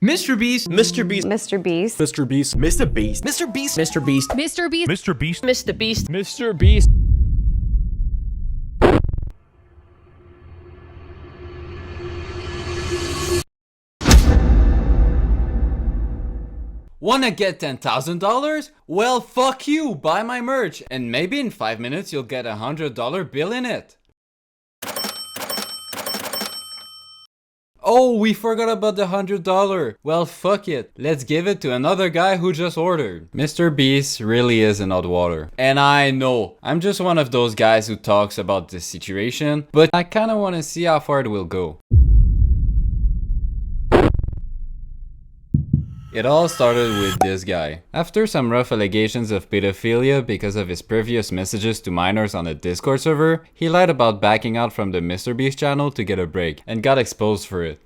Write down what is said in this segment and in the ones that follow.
MrBeast. MrBeast. MrBeast. MrBeast. MrBeast. MrBeast. MrBeast. MrBeast. MrBeast. MrBeast. MrBeast. Wanna get $10,000? Well, fuck you, buy my merch, and maybe in 5 minutes you'll get a $100 bill in it. Oh, we forgot about the $100. Well, fuck it. Let's give it to another guy who just ordered. MrBeast really is an odd water. And I know, I'm just one of those guys who talks about this situation, but I kinda wanna see how far it will go. It all started with this guy. After some rough allegations of pedophilia because of his previous messages to minors on a Discord server, he lied about backing out from the MrBeast channel to get a break, and got exposed for it.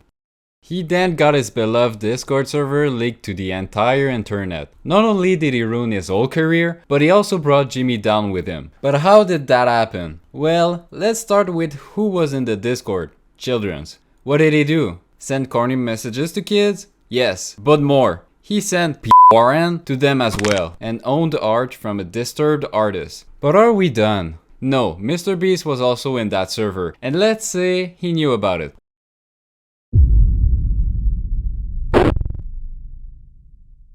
He then got his beloved Discord server leaked to the entire internet. Not only did he ruin his whole career, but he also brought Jimmy down with him. But how did that happen? Well, let's start with who was in the Discord. Children's. What did he do? Send corny messages to kids? Yes, but more. He sent PRN to them as well, and owned art from a disturbed artist. But are we done? No, MrBeast was also in that server, and let's say he knew about it.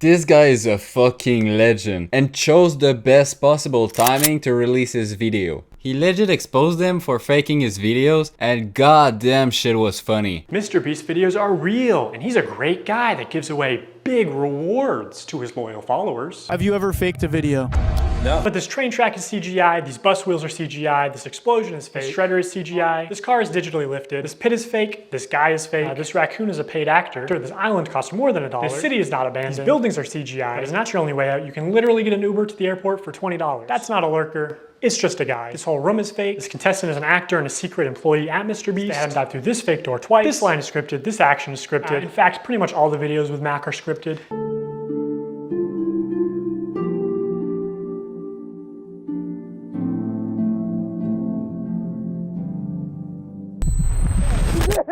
This guy is a fucking legend, and chose the best possible timing to release his video. He legit exposed them for faking his videos, and goddamn shit was funny. MrBeast videos are real, and he's a great guy that gives away big rewards to his loyal followers. Have you ever faked a video? No. But this train track is CGI, these bus wheels are CGI, this explosion is fake, this shredder is CGI, this car is digitally lifted, this pit is fake, this guy is fake, this raccoon is a paid actor, this island costs more than $1, this city is not abandoned, these buildings are CGI, but it's not your only way out. You can literally get an Uber to the airport for $20. That's not a lurker. It's just a guy. This whole room is fake. This contestant is an actor and a secret employee at MrBeast. They had him dive through this fake door twice. This line is scripted. This action is scripted. In fact, pretty much all the videos with Mac are scripted.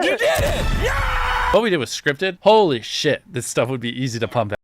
You did it! Yeah! What we did was scripted. Holy shit, this stuff would be easy to pump out.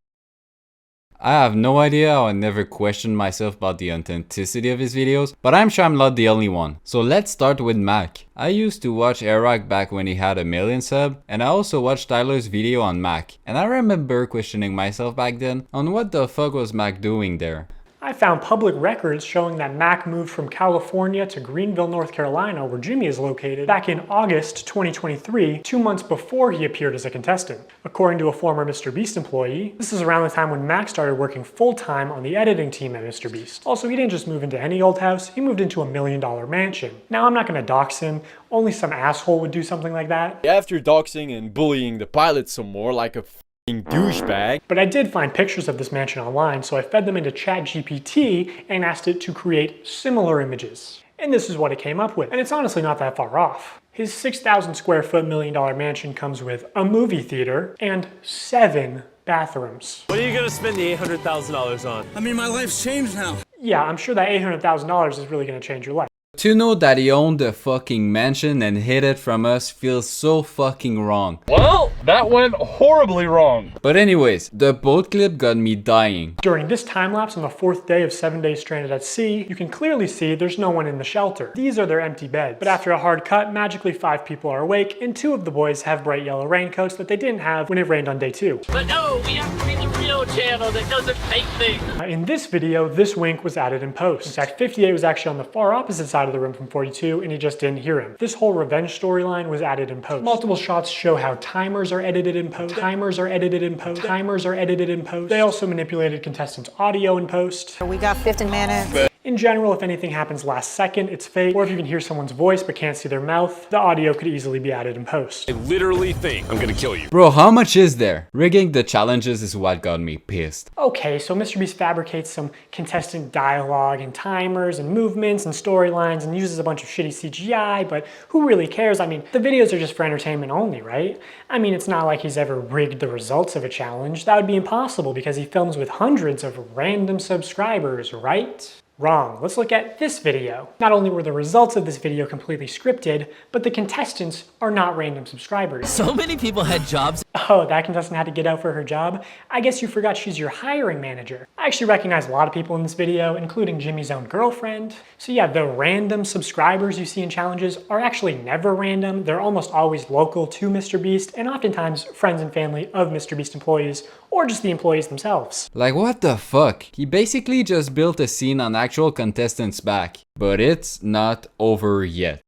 I have no idea how I never questioned myself about the authenticity of his videos, but I'm sure I'm not the only one. So let's start with Mac. I used to watch Eric back when he had 1 million subs, and I also watched Tyler's video on Mac. And I remember questioning myself back then on what the fuck was Mac doing there. I found public records showing that Mac moved from California to Greenville, North Carolina, where Jimmy is located, back in August 2023, 2 months before he appeared as a contestant. According to a former MrBeast employee, this is around the time when Mac started working full-time on the editing team at MrBeast. Also, he didn't just move into any old house, he moved into a $1 million mansion. Now, I'm not gonna dox him, only some asshole would do something like that. After doxing and bullying the pilot some more like a douchebag. But I did find pictures of this mansion online, so I fed them into ChatGPT and asked it to create similar images. And this is what it came up with. And it's honestly not that far off. His 6,000 square foot $1 million mansion comes with a movie theater and 7 bathrooms. What are you gonna spend the $800,000 on? I mean, my life's changed now. Yeah, I'm sure that $800,000 is really gonna change your life. To know that he owned the fucking mansion and hid it from us feels so fucking wrong. Well, that went horribly wrong. But anyways, the boat clip got me dying. During this time lapse on the 4th day of 7 days stranded at sea, you can clearly see there's no one in the shelter. These are their empty beds. But after a hard cut, magically 5 people are awake, and 2 of the boys have bright yellow raincoats that they didn't have when it rained on day 2. But no, we have to be the real channel that doesn't fake things. In this video, this wink was added in post. In fact, 58 was actually on the far opposite side of the room from 42, and he just didn't hear him. This whole revenge storyline was added in post. Multiple shots show how timers are edited in post. Timers are edited in post. Timers are edited in post. They also manipulated contestants' audio in post. We got 15 minutes. In general, if anything happens last second, it's fake. Or if you can hear someone's voice but can't see their mouth, the audio could easily be added in post. I literally think I'm gonna kill you. Bro, how much is there? Rigging the challenges is what got me pissed. Okay, so MrBeast fabricates some contestant dialogue and timers and movements and storylines and uses a bunch of shitty CGI, but who really cares? I mean, the videos are just for entertainment only, right? I mean, it's not like he's ever rigged the results of a challenge. That would be impossible because he films with hundreds of random subscribers, right? Wrong. Let's look at this video. Not only were the results of this video completely scripted, but the contestants are not random subscribers. So many people had jobs. Oh, that contestant had to get out for her job? I guess you forgot she's your hiring manager. I actually recognize a lot of people in this video, including Jimmy's own girlfriend. So yeah, the random subscribers you see in challenges are actually never random. They're almost always local to MrBeast, and oftentimes friends and family of MrBeast employees, or just the employees themselves. Like, what the fuck? He basically just built a scene on actual contestants' back. But it's not over yet.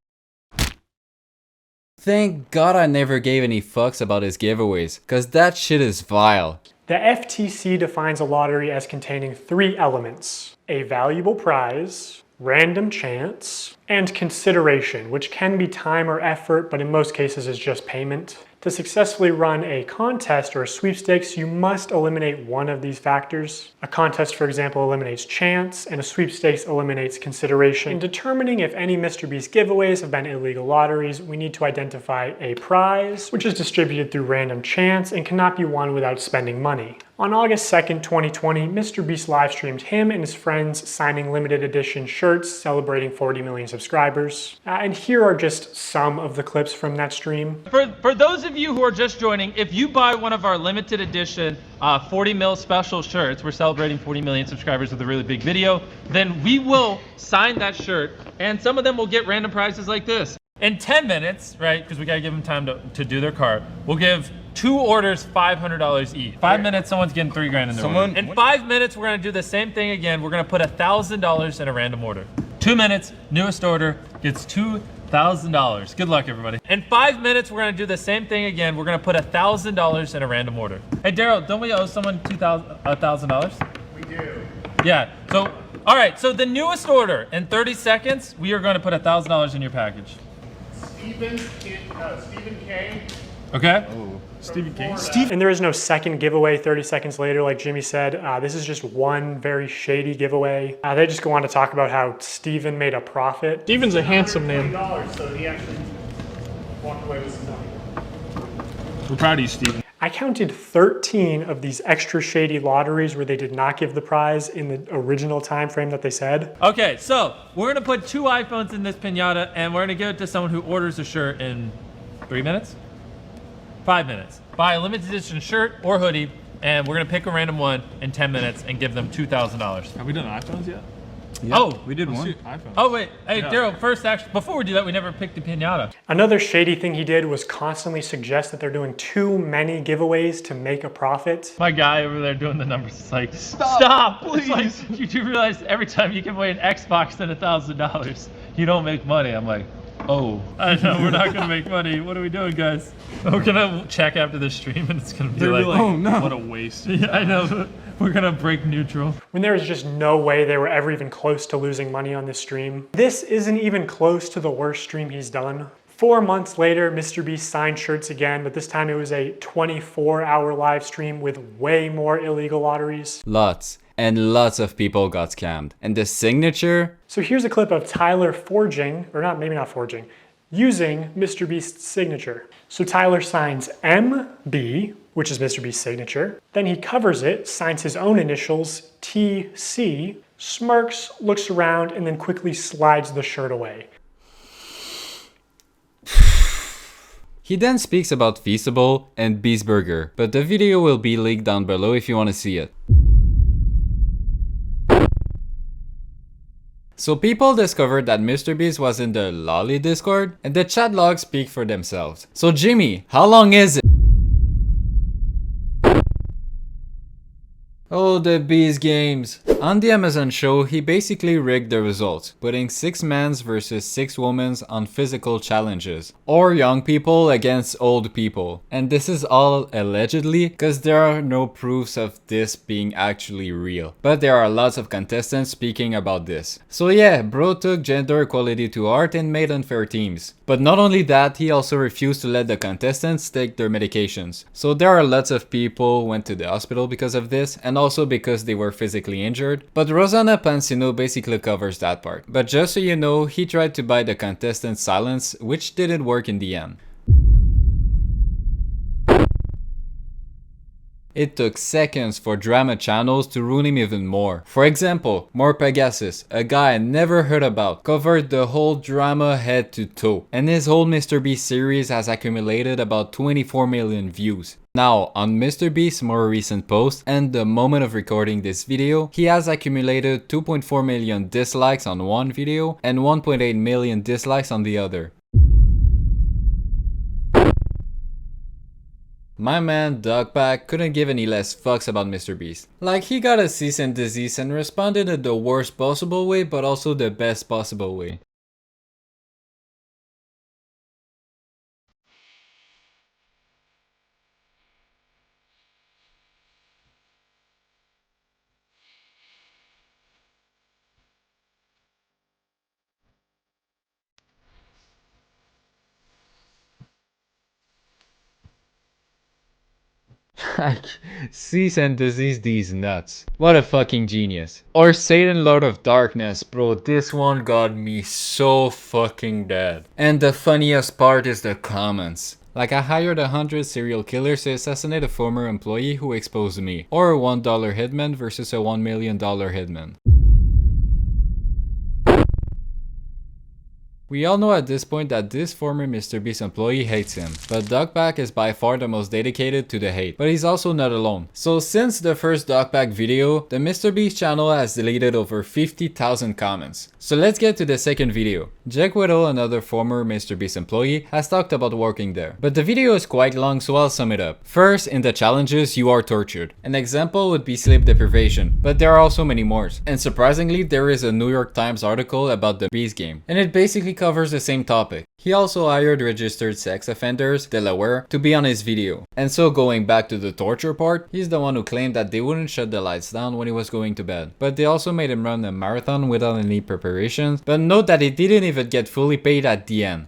Thank God I never gave any fucks about his giveaways, cause that shit is vile. The FTC defines a lottery as containing 3 elements: a valuable prize, random chance, and consideration, which can be time or effort, but in most cases is just payment. To successfully run a contest or a sweepstakes, you must eliminate one of these factors. A contest, for example, eliminates chance, and a sweepstakes eliminates consideration. In determining if any MrBeast giveaways have been illegal lotteries, we need to identify a prize, which is distributed through random chance and cannot be won without spending money. On August 2nd, 2020, MrBeast live streamed him and his friends signing limited edition shirts celebrating 40 million subscribers. And here are just some of the clips from that stream. For those of you who are just joining, if you buy one of our limited edition 40 mil special shirts, we're celebrating 40 million subscribers with a really big video, then we will sign that shirt, and some of them will get random prizes like this. In 10 minutes, right, because we gotta give them time to do their cart, we'll give 2 orders $500 each. 5 minutes, someone's getting $3 grand in their order. In 5 minutes, we're gonna do the same thing again. We're gonna put $1,000 in a random order. 2 minutes, newest order gets $2,000. Good luck, everybody. In 5 minutes, we're gonna do the same thing again. We're gonna put $1,000 in a random order. Hey, Daryl, don't we owe someone $1,000? We do. Yeah, so, all right, so the newest order, in 30 seconds, we are gonna put $1,000 in your package. Stephen K. Okay? Stephen King. And there is no second giveaway 30 seconds later, like Jimmy said. This is just one very shady giveaway. They just go on to talk about how Steven made a profit. Stephen's a handsome name. So he actually walked away with some money. We're proud of you, Stephen. I counted 13 of these extra shady lotteries where they did not give the prize in the original time frame that they said. Okay, so we're gonna put 2 iPhones in this piñata, and we're gonna give it to someone who orders a shirt in 3 minutes? 5 minutes. Buy a limited edition shirt or hoodie, and we're gonna pick a random one in 10 minutes and give them $2,000. Have we done iPhones yet? Yeah, oh, we did one. iPhones. Oh wait, hey Yeah. Daryl, first actually, before we do that, we never picked the piñata. Another shady thing he did was constantly suggest that they're doing too many giveaways to make a profit. My guy over there doing the numbers is like, stop, please. It's like, you do realize every time you give away an Xbox and $1,000, you don't make money. I'm like, oh, I know we're not gonna make money. What are we doing, guys? We're gonna check after this stream and it's gonna be like, oh no. What a waste. Yeah, I know. We're gonna break neutral. When there was just no way they were ever even close to losing money on this stream. This isn't even close to the worst stream he's done. 4 months later, MrBeast signed shirts again, but this time it was a 24-hour live stream with way more illegal lotteries. Lots and lots of people got scammed. And the signature? So here's a clip of Tyler forging, or not, maybe not forging, using MrBeast's signature. So Tyler signs MB, which is MrBeast's signature. Then he covers it, signs his own initials, TC, smirks, looks around, and then quickly slides the shirt away. He then speaks about Feastable and Beast Burger, but the video will be linked down below if you want to see it. So people discovered that MrBeast was in the Lolly Discord, and the chat logs speak for themselves. So Jimmy, how long is it? Oh, the Beast games. On the Amazon show, he basically rigged the results, putting 6 mans versus 6 womans on physical challenges, or young people against old people. And this is all allegedly, because there are no proofs of this being actually real. But there are lots of contestants speaking about this. So yeah, bro took gender equality to heart and made unfair teams. But not only that, he also refused to let the contestants take their medications. So there are lots of people who went to the hospital because of this, and also because they were physically injured. But Rosanna Pansino basically covers that part. But just so you know, he tried to buy the contestants' silence, which didn't work in the end. It took seconds for drama channels to ruin him even more. For example, MorePegasus, a guy I never heard about, covered the whole drama head to toe. And his whole MrBeast series has accumulated about 24 million views. Now, on MrBeast's more recent post and the moment of recording this video, he has accumulated 2.4 million dislikes on one video and 1.8 million dislikes on the other. My man Dogpack couldn't give any less fucks about MrBeast. Like, he got a cease and desist and responded in the worst possible way but also the best possible way. Like, cease and desist these nuts. What a fucking genius. Or Satan Lord of Darkness, bro, this one got me so fucking dead. And the funniest part is the comments. Like, I hired 100 serial killers to assassinate a former employee who exposed me. Or a $1 hitman versus a $1 million hitman. We all know at this point that this former MrBeast employee hates him, but Dogpack is by far the most dedicated to the hate. But he's also not alone. So since the first Dogpack video, the MrBeast channel has deleted over 50,000 comments. So let's get to the second video. Jack Whittle, another former MrBeast employee, has talked about working there. But the video is quite long, so I'll sum it up. First, in the challenges, you are tortured. An example would be sleep deprivation, but there are also many more. And surprisingly, there is a New York Times article about the Beast game, and it basically covers the same topic. He also hired registered sex offenders, Delaware, to be on his video. And so going back to the torture part, he's the one who claimed that they wouldn't shut the lights down when he was going to bed. But they also made him run a marathon without any preparations, but note that he didn't even get fully paid at the end.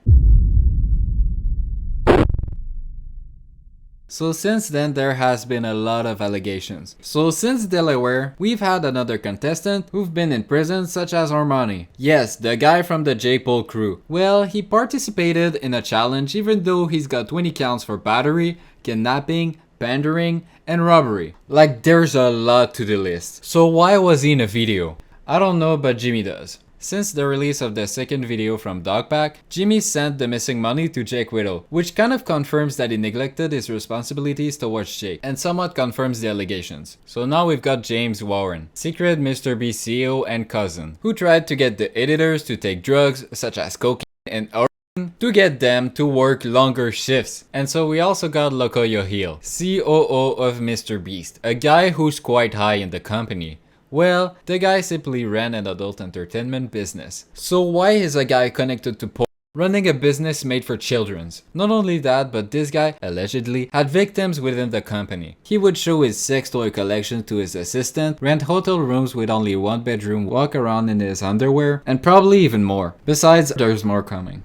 So since then, there has been a lot of allegations. So since Delaware, we've had another contestant who've been in prison, such as Armani. Yes, the guy from the J-Pole crew. Well, he participated in a challenge even though he's got 20 counts for battery, kidnapping, pandering, and robbery. Like, there's a lot to the list. So why was he in a video? I don't know, but Jimmy does. Since the release of the second video from Dogpack, Jimmy sent the missing money to Jake Whittle, which kind of confirms that he neglected his responsibilities towards Jake, and somewhat confirms the allegations. So now we've got James Warren, secret MrBeast CEO and cousin, who tried to get the editors to take drugs such as cocaine and heroin to get them to work longer shifts. And so we also got Locoyo Hill, COO of MrBeast, a guy who's quite high in the company. Well, the guy simply ran an adult entertainment business. So why is a guy connected to porn running a business made for children's? Not only that, but this guy, allegedly, had victims within the company. He would show his sex toy collection to his assistant, rent hotel rooms with only one bedroom, walk around in his underwear, and probably even more. Besides, there's more coming.